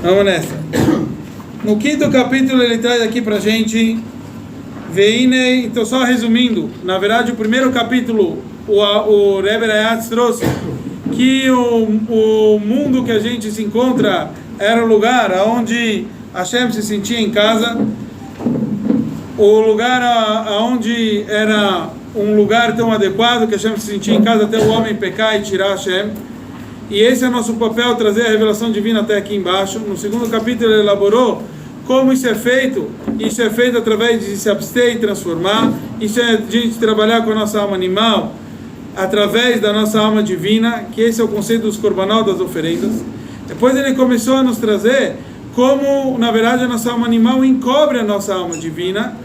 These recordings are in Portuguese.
Vamos nessa. No quinto capítulo ele traz aqui pra gente Veinei, então só resumindo, na verdade o primeiro capítulo o Rebbe Rayatz trouxe que o mundo que a gente se encontra era o lugar onde Hashem se sentia em casa, o lugar onde era um lugar tão adequado que Hashem se sentia em casa até o homem pecar e tirar Hashem. E esse é o nosso papel, trazer a revelação divina até aqui embaixo. No segundo capítulo ele elaborou como isso é feito. Isso é feito através de se abster e transformar. Isso é de a gente trabalhar com a nossa alma animal através da nossa alma divina, que esse é o conceito dos korbanot, das oferendas. Depois ele começou a nos trazer como, na verdade, a nossa alma animal encobre a nossa alma divina.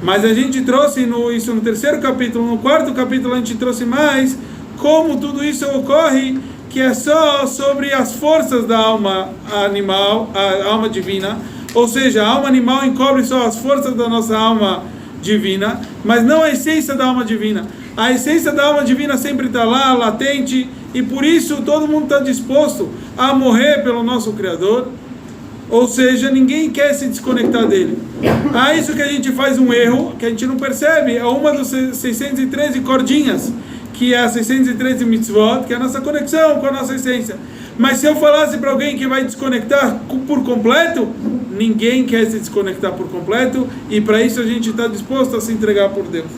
Mas a gente trouxe isso no terceiro capítulo. No quarto capítulo a gente trouxe mais como tudo isso ocorre, que é só sobre as forças da alma animal, a alma divina. Ou seja, a alma animal encobre só as forças da nossa alma divina, mas não a essência da alma divina. A essência da alma divina sempre está lá, latente, e por isso todo mundo está disposto a morrer pelo nosso Criador. Ou seja, ninguém quer se desconectar dele. Isso que a gente faz um erro, que a gente não percebe, é uma das 613 cordinhas, que é a 613 mitzvot, que é a nossa conexão com a nossa essência. Mas se eu falasse para alguém que vai desconectar por completo, ninguém quer se desconectar por completo, e para isso a gente está disposto a se entregar por Deus.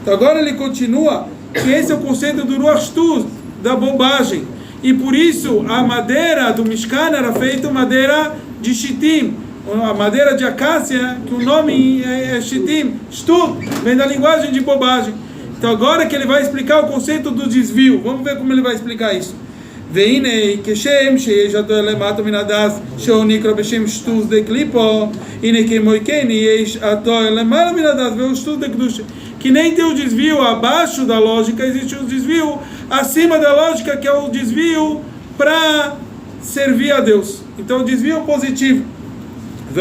Então agora ele continua, que esse é o conceito do Ruach Shtus, da bobagem. E por isso a madeira do Mishkan era feita madeira de Shittim, a madeira de acácia, que o nome é Shittim, Shtut, vem da linguagem de bobagem. Então agora que ele vai explicar o conceito do desvio, vamos ver como ele vai explicar isso. והנה כשם שיש אותו למטה מן הדס שהוא נקרא בשם שטוס דקליפו, הנה כמו כן יש אותו למעלה מן הדס והוא שטוס דקדושה. Que nem tem o desvio abaixo da lógica, existe o desvio acima da lógica, que é o desvio para servir a Deus. Então o desvio positivo.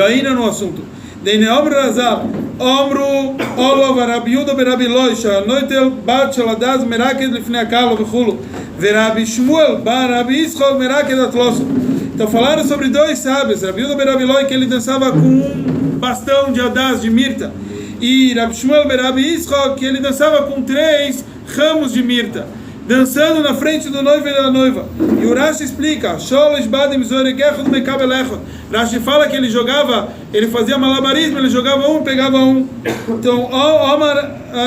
Ainda no assunto. Dene Omru Razal, Omru Olov Rabi Yuda Berabi Loisha, Noitel Bat Shaladas Meraked Lifnei Akalo Vechulu, Verabi Shmuel Barabi Ischol Meraked Atlosu. Então falaram sobre dois sábios, Rabi Yuda Berabi Loi, que ele dançava com um bastão de Adaz, de mirta, e Rabi Shmuel Berabi Ischol, que ele dançava com 3 ramos de mirta, dançando na frente do noivo e da noiva. E o Rashi explica, Rashi fala que ele jogava, ele fazia malabarismo, ele jogava um, pegava um. Então, Omar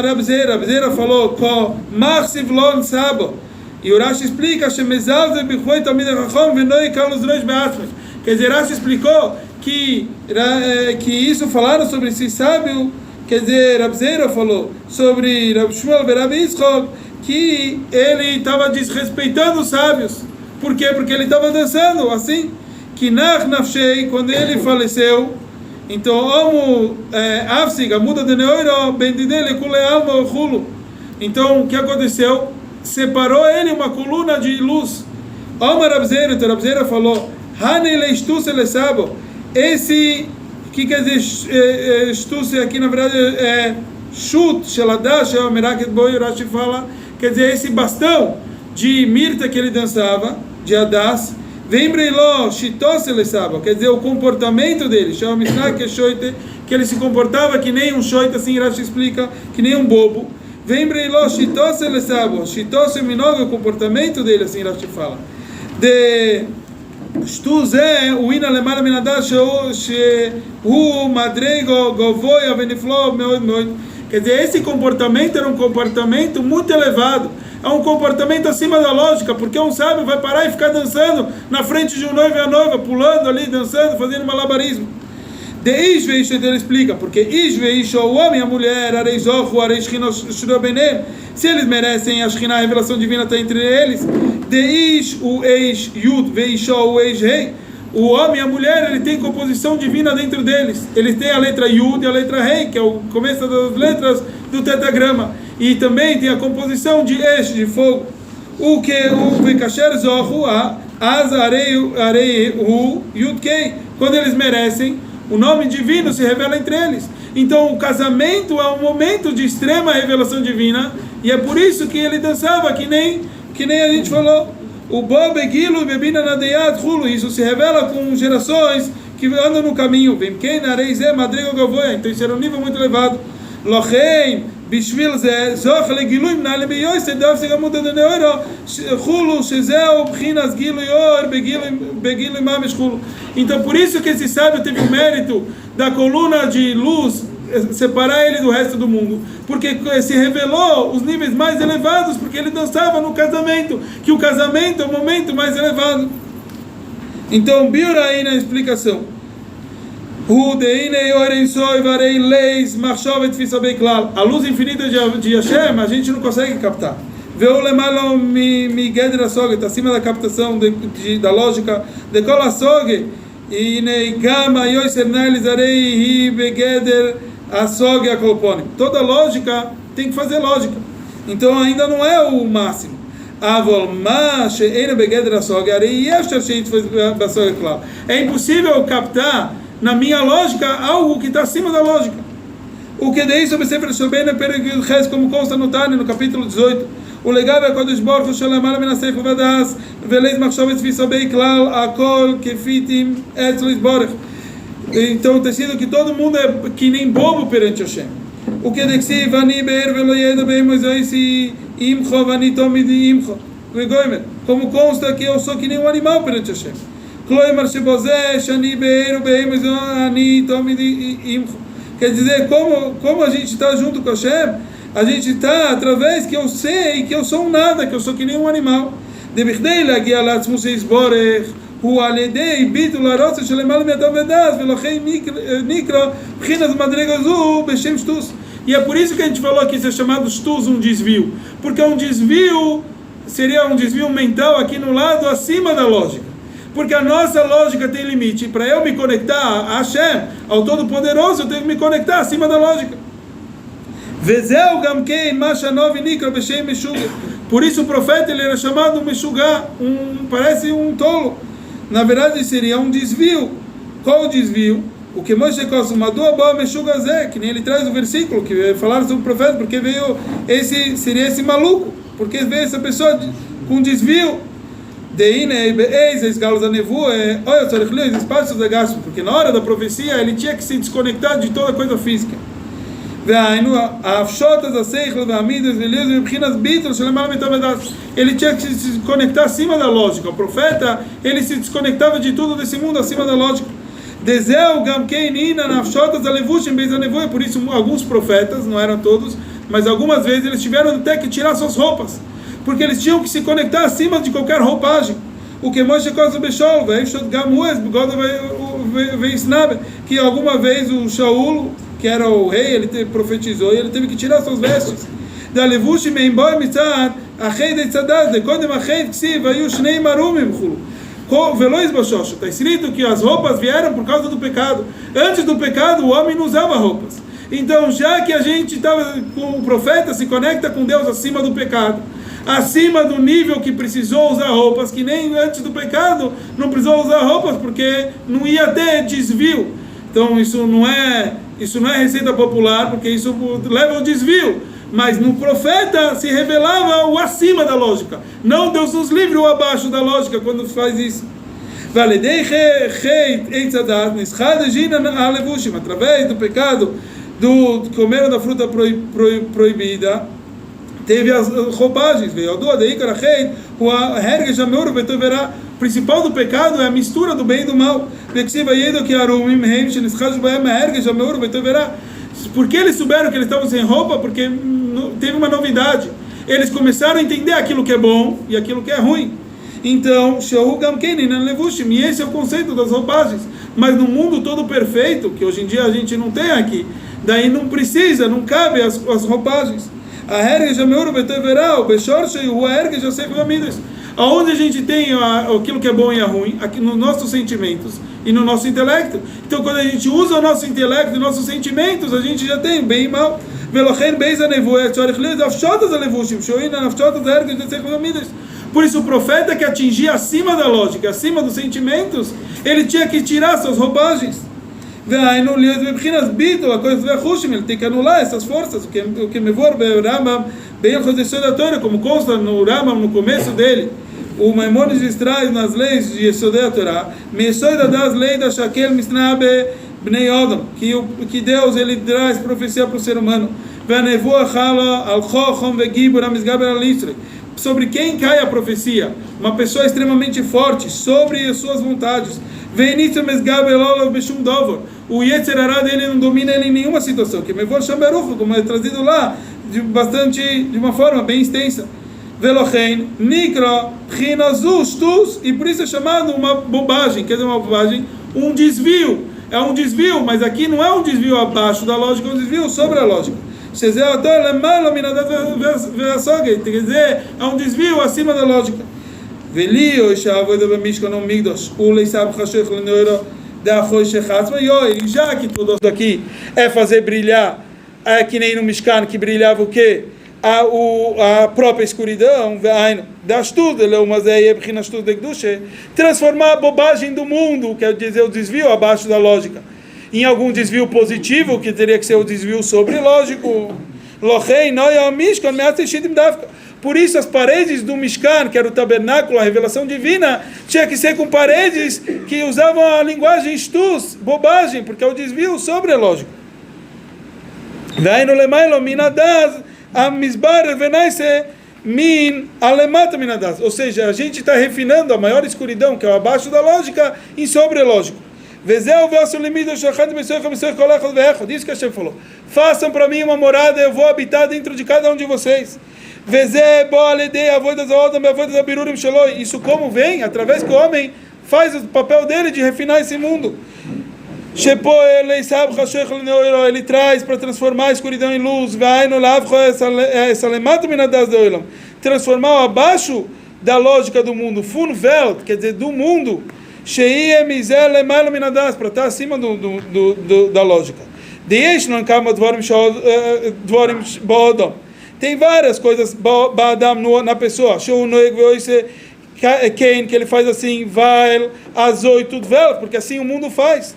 Rabzeira falou, e o Rashi explica, quer dizer, Rashi explicou que isso falaram sobre esse sábio, quer dizer, Rabzeira falou sobre Rab Shmuel Berabi Yitzchok, que ele estava desrespeitando os sábios. Por quê? Porque ele estava dançando assim. Que Nafshei, quando ele faleceu, então, então, o que aconteceu? Separou ele uma coluna de luz. Omar Rabzeira, então Rabzeira falou, esse, que quer dizer, Shtus aqui na verdade é Shut, Sheladash, Meraket Boi, Rashi fala, quer dizer, esse bastão de mirta que ele dançava, de Adas, Vembrei-lo, Shitos Elesaba, quer dizer, o comportamento dele, que ele se comportava que nem um shoit, assim Rashi explica, que nem um bobo. Vembrei-lo, Shitos Elesaba, Shitos Eminov, o comportamento dele, assim Rashi fala. De Shtuz é o Ina Lemara Minadash, o Madrego, Govoia, Veniflo, meu. Quer dizer, esse comportamento era um comportamento muito elevado, é um comportamento acima da lógica, porque um sábio vai parar e ficar dançando na frente de um noivo e a noiva, pulando ali, dançando, fazendo malabarismo. De Ishveish, ele explica, porque Ishveish, o homem e a mulher, Areizohu, Areishchino, Shrobenem, se eles merecem, a Shekhinah, a revelação divina está entre eles. De Ish, o Eish Yud, Veisho, o Eish Rei, o homem e a mulher, ele tem composição divina dentro deles. Eles têm a letra Yud e a letra Rei, que é o começo das letras do tetagrama. E também tem a composição de Esh, de fogo. O que o Vekasher Zohu, Az Arei Hu Yud Kei. Quando eles merecem, o nome divino se revela entre eles. Então o casamento é um momento de extrema revelação divina. E é por isso que ele dançava, que nem a gente falou. O Bob Gilo e Bebina Nadeyat Hulu, isso se revela com gerações que andam no caminho. Vem quem na Reizé, Madrigo Gavoia, então isso era um nível muito elevado. Locheim, Bishvil Zé, Zoch Legiluim, Nalem Yoise, Dov Segamuda de Neuro, Hulu, Shezeu, Pchinas Gilo Yor, Begilo Mamesh Hulu. Então por isso que esse sábio teve o mérito da coluna de luz separar ele do resto do mundo, porque se revelou os níveis mais elevados, porque ele dançava no casamento, que o casamento é o momento mais elevado. Então, Biura aí na explicação. A luz infinita de Hashem a gente não consegue captar. Está acima da captação da lógica de Kolasog. Toda lógica tem que fazer lógica. Então ainda não é o máximo. É impossível captar na minha lógica algo que está acima da lógica. O que daí sobre Sefer Shobena Perigil, como consta no Tânia, no capítulo 18. O legado é quando Baruch Hu Shalamala Menasech Vadas Veleis Machshavet Fisobei Klal Akol Kefitim Etzlo Isborech. Então tem sido que todo mundo é que nem bobo perante Hashem. O que dexi vani beir veloyedo bem Moisés imcho vani tomid imcho. Como consta que eu sou que nem um animal perante Hashem. Kloimar shebozeh shani beir bem Moisés ani tomid imcho. Quer dizer, como a gente está junto com Hashem, a gente está através que eu sei que eu sou um nada, que eu sou que nem um animal. Debichdei lagia latzmus isborech. E é por isso que a gente falou que isso é chamado shtus, um desvio, porque um desvio seria um desvio mental aqui no lado acima da lógica, porque a nossa lógica tem limite. Para eu me conectar a Hashem, ao Todo-Poderoso, eu tenho que me conectar acima da lógica. Por isso o profeta ele era chamado Meshugá, parece um tolo. Na verdade seria um desvio. Qual o desvio? O que Moshe Kosumadua Boa Meshugazé, que nem ele traz o versículo que falaram sobre o profeta, porque veio seria esse maluco, porque veio essa pessoa com desvio. Porque na hora da profecia ele tinha que se desconectar de toda coisa física. Ele tinha que se conectar acima da lógica. O profeta, ele se desconectava de tudo desse mundo acima da lógica. Por isso alguns profetas, não eram todos, mas algumas vezes eles tiveram até que tirar suas roupas, porque eles tinham que se conectar acima de qualquer roupagem. O que Moshe Kosu Beshol, que alguma vez o Shaul, que era o rei, ele profetizou e ele teve que tirar suas vestes. Está escrito que as roupas vieram por causa do pecado. Antes do pecado o homem não usava roupas. Então já que a gente estava com o profeta, se conecta com Deus acima do pecado, acima do nível que precisou usar roupas, que nem antes do pecado não precisou usar roupas, porque não ia ter desvio. Então isso não é receita popular, porque isso leva ao desvio. Mas no profeta se revelava o acima da lógica. Não Deus nos livre o abaixo da lógica quando faz isso. Através do pecado do comer da fruta proibida, teve as roupagens. O principal do pecado é a mistura do bem e do mal. Porque eles souberam que eles estavam sem roupa, porque teve uma novidade. Eles começaram a entender aquilo que é bom e aquilo que é ruim. Então, e esse é o conceito das roupagens. Mas no mundo todo perfeito, que hoje em dia a gente não tem aqui, daí não precisa, não cabe as roupagens. Aonde a gente tem aquilo que é bom e é ruim, aqui nos nossos sentimentos e no nosso intelecto. Então quando a gente usa o nosso intelecto e nossos sentimentos, a gente já tem bem e mal. Por isso o profeta que atingia acima da lógica, acima dos sentimentos, ele tinha que tirar suas roupagens. Ele tem que anular essas forças, o que me vor Rambam bem como consta no Rambam no começo dele, o Maimônides traz nas leis de Yesodei a Torá, das leis da Shakel Misnabe Bnei Odom, que Deus ele traz profecia para o ser humano. Sobre quem cai a profecia? Uma pessoa extremamente forte, sobre as suas vontades. O Yetzer Hara dele não domina ele em nenhuma situação. Que Mevor Shamberuch, como é trazido lá, de uma forma bem extensa. Velochen, Nikra, Chinazu, Shtus, e por isso é chamado uma bobagem. Quer dizer, uma bobagem? Um desvio. É um desvio, mas aqui não é um desvio abaixo da lógica, é um desvio sobre a lógica. Quer dizer, é um desvio acima da lógica. Já que tudo aqui é fazer brilhar, é que nem no Mishkan que brilhava o quê? A própria escuridão, transformar a bobagem do mundo, quer dizer, o desvio abaixo da lógica, em algum desvio positivo, que teria que ser o desvio sobre lógico. Por isso as paredes do Mishkan, que era o tabernáculo, a revelação divina, tinha que ser com paredes que usavam a linguagem shtus, bobagem, porque é o desvio sobre a lógica. Ou seja, a gente está refinando a maior escuridão, que é o abaixo da lógica, em sobre a lógica. Diz que Hashem falou: façam para mim uma morada, eu vou habitar dentro de cada um de vocês. Isso como vem? Através que o homem faz o papel dele de refinar esse mundo. Ele traz para transformar a escuridão em luz, transformar o abaixo da lógica do mundo, Funveld, quer dizer, do mundo, para estar acima da lógica. Tem várias coisas na pessoa, que ele faz assim, vai, azoi, tudo vel, porque assim o mundo faz.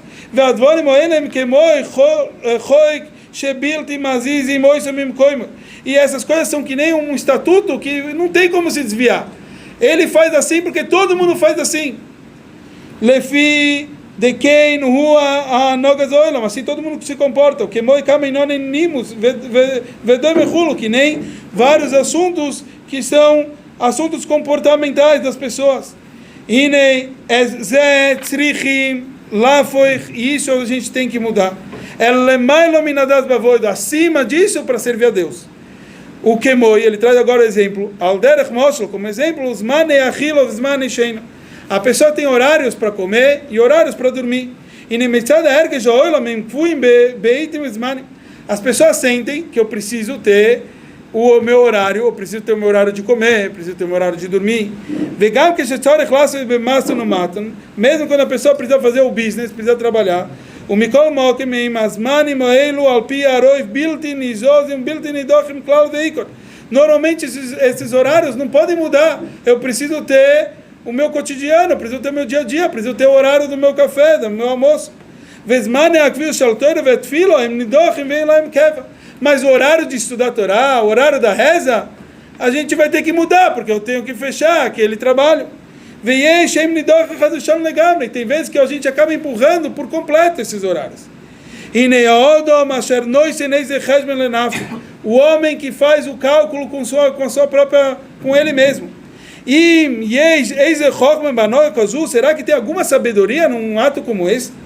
E essas coisas são que nem um estatuto que não tem como se desviar. Ele faz assim porque todo mundo faz assim. Lefi de quem rua a nogas oilam, assim todo mundo se comporta. Que moi kameinonenimus vedomechulo, que nem vários assuntos que são assuntos comportamentais das pessoas. Inei ze tzrichim lafoich, isso a gente tem que mudar. Acima disso para servir a Deus. O Kemoi, ele traz agora o exemplo, Alderech Moshel, como exemplo, os Zmane Achilo, os Zmane Sheina. A pessoa tem horários para comer e horários para dormir. As pessoas sentem que eu preciso ter o meu horário, eu preciso ter o meu horário de comer, eu preciso ter o meu horário de dormir. Mesmo quando a pessoa precisa fazer o business, precisa trabalhar. Normalmente esses horários não podem mudar. Eu preciso ter o meu cotidiano, eu preciso ter o meu dia a dia, eu preciso ter o horário do meu café, do meu almoço. Mas o horário de estudar a Torá, o horário da reza, a gente vai ter que mudar, porque eu tenho que fechar aquele trabalho. Tem vezes que a gente acaba empurrando por completo esses horários. O homem que faz o cálculo com ele mesmo. Será que tem alguma sabedoria num ato como esse?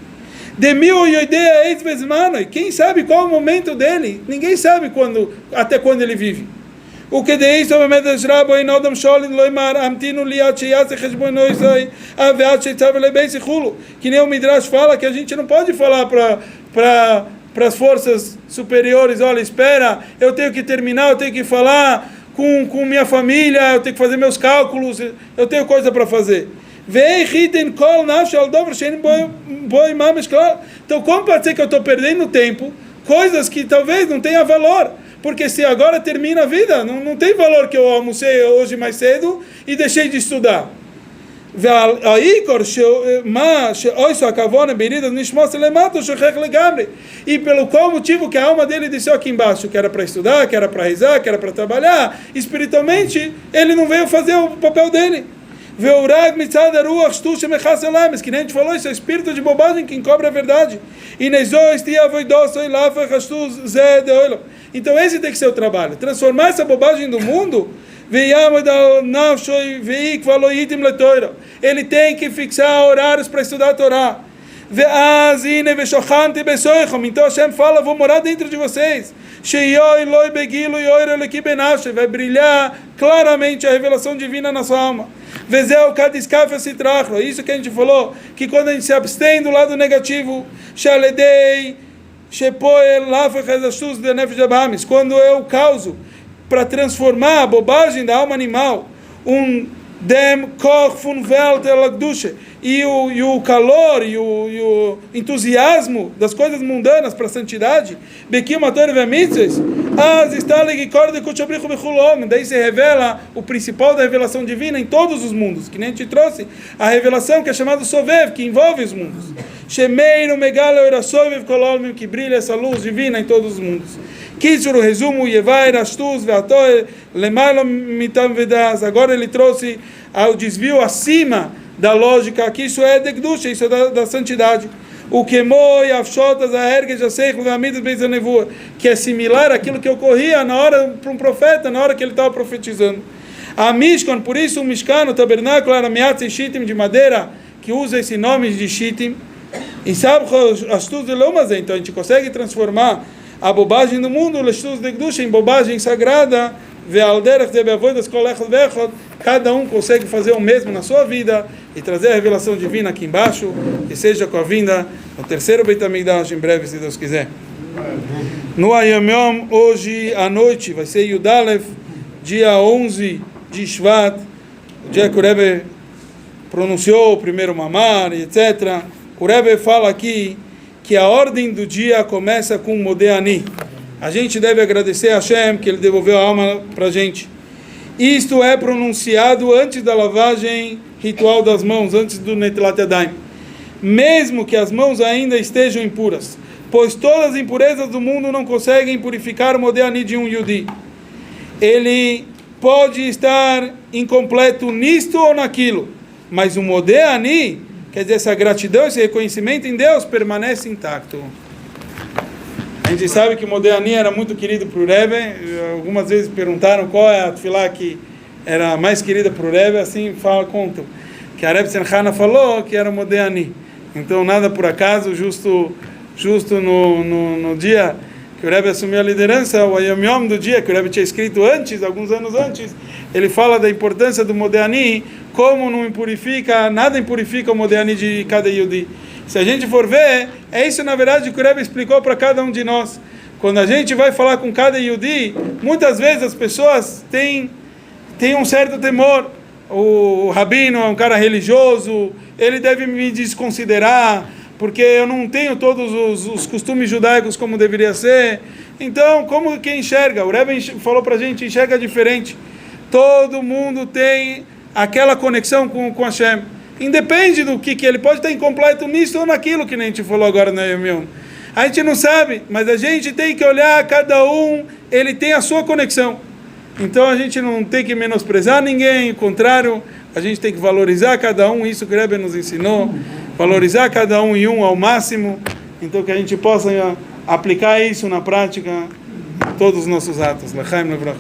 Quem sabe qual é o momento dele? Ninguém sabe até quando ele vive. O que de isso que nem o Midrash fala, que a gente não pode falar para as forças superiores: olha, espera, eu tenho que terminar, eu tenho que falar com minha família, eu tenho que fazer meus cálculos, eu tenho coisa para fazer. Então como pode ser que eu estou perdendo tempo, coisas que talvez não tenham valor? Porque se agora termina a vida, não tem valor que eu almocei hoje mais cedo e deixei de estudar. E pelo qual motivo que a alma dele desceu aqui embaixo, que era para estudar, que era para rezar, que era para trabalhar, espiritualmente ele não veio fazer o papel dele. Veurag mitzad aruach shtu shemechas elam. Mas que nem a gente falou, isso é o espírito de bobagem que encobre a verdade. E nezo esti avoidos oilaf hashtu zeh de oilam. Então esse tem que ser o trabalho. Transformar essa bobagem do mundo. Ele tem que fixar horários para estudar a Torá. Então Hashem fala, vou morar dentro de vocês. Vai brilhar claramente a revelação divina na sua alma. Isso que a gente falou, que quando a gente se abstém do lado negativo, quando eu causo para transformar a bobagem da alma animal, dem koch fun welt elagdushe, e o calor e o entusiasmo das coisas mundanas para a santidade, bekim ator vemitzes, as stalig korde kuchabrichu bechulom. Daí se revela o principal da revelação divina em todos os mundos, que nem a gente trouxe a revelação que é chamada Sovev, que envolve os mundos. Shemeinu megala orasovev kololmim, que brilha essa luz divina em todos os mundos. Kitsur, o resumo, Yevair, Ashtuz, Veatoe, Lemailo, Mitam Vedas. Agora ele trouxe o desvio acima da lógica, que isso é Degdusha, isso é da santidade. O Kemoi, Afshotas, Aerge, Jaseich, Vamidas, Bezanevua, que é similar àquilo que ocorria na hora para um profeta, na hora que ele estava profetizando. A Mishkan, por isso o Mishkan, o tabernáculo, era Miatz e Shittim de madeira, que usa esse nome de Shittim. E sabe, Ashtuz de Lomazé, então a gente consegue transformar a bobagem do mundo, em bobagem sagrada, cada um consegue fazer o mesmo na sua vida e trazer a revelação divina aqui embaixo, que seja com a vinda do terceiro Beit HaMikdash em breve, se Deus quiser. No Ayom Yom, hoje à noite, vai ser Yudalev, dia 11 de Shvat, o dia que o Rebbe pronunciou o primeiro mamar, etc. O Rebbe fala aqui que a ordem do dia começa com Modeani. A gente deve agradecer a Hashem que ele devolveu a alma para a gente. Isto é pronunciado antes da lavagem ritual das mãos, antes do Netilat Yadayim. Mesmo que as mãos ainda estejam impuras, pois todas as impurezas do mundo não conseguem purificar o Modeani de um Yudi. Ele pode estar incompleto nisto ou naquilo, mas o Modeani, quer dizer, essa gratidão, esse reconhecimento em Deus permanece intacto. A gente sabe que o Modeani era muito querido para o Rebbe. Algumas vezes perguntaram qual é a tefilá que era mais querida para o Rebbe. Assim contam que a Rebbe Senchana falou que era o Modeani. Então nada por acaso, justo no dia que o Rebbe assumiu a liderança, o Ayom Yom do dia que o Rebbe tinha escrito antes, alguns anos antes, ele fala da importância do Modeani, como não impurifica, nada impurifica o Modeani de cada Yudi. Se a gente for ver, é isso na verdade que o Rebbe explicou para cada um de nós. Quando a gente vai falar com cada Yudi, muitas vezes as pessoas têm um certo temor. O rabino é um cara religioso, ele deve me desconsiderar, porque eu não tenho todos os costumes judaicos como deveria ser. Então, como que enxerga? O Rebbe falou para a gente, enxerga diferente. Todo mundo tem aquela conexão com Hashem. Independe do que ele pode estar incompleto nisso ou naquilo, que nem a gente falou agora na Yom Yom. A gente não sabe, mas a gente tem que olhar, cada um, ele tem a sua conexão. Então a gente não tem que menosprezar ninguém, ao contrário, a gente tem que valorizar cada um, isso que o Rebbe nos ensinou, valorizar cada um e um ao máximo, então que a gente possa aplicar isso na prática, todos os nossos atos. L'chaim levrach.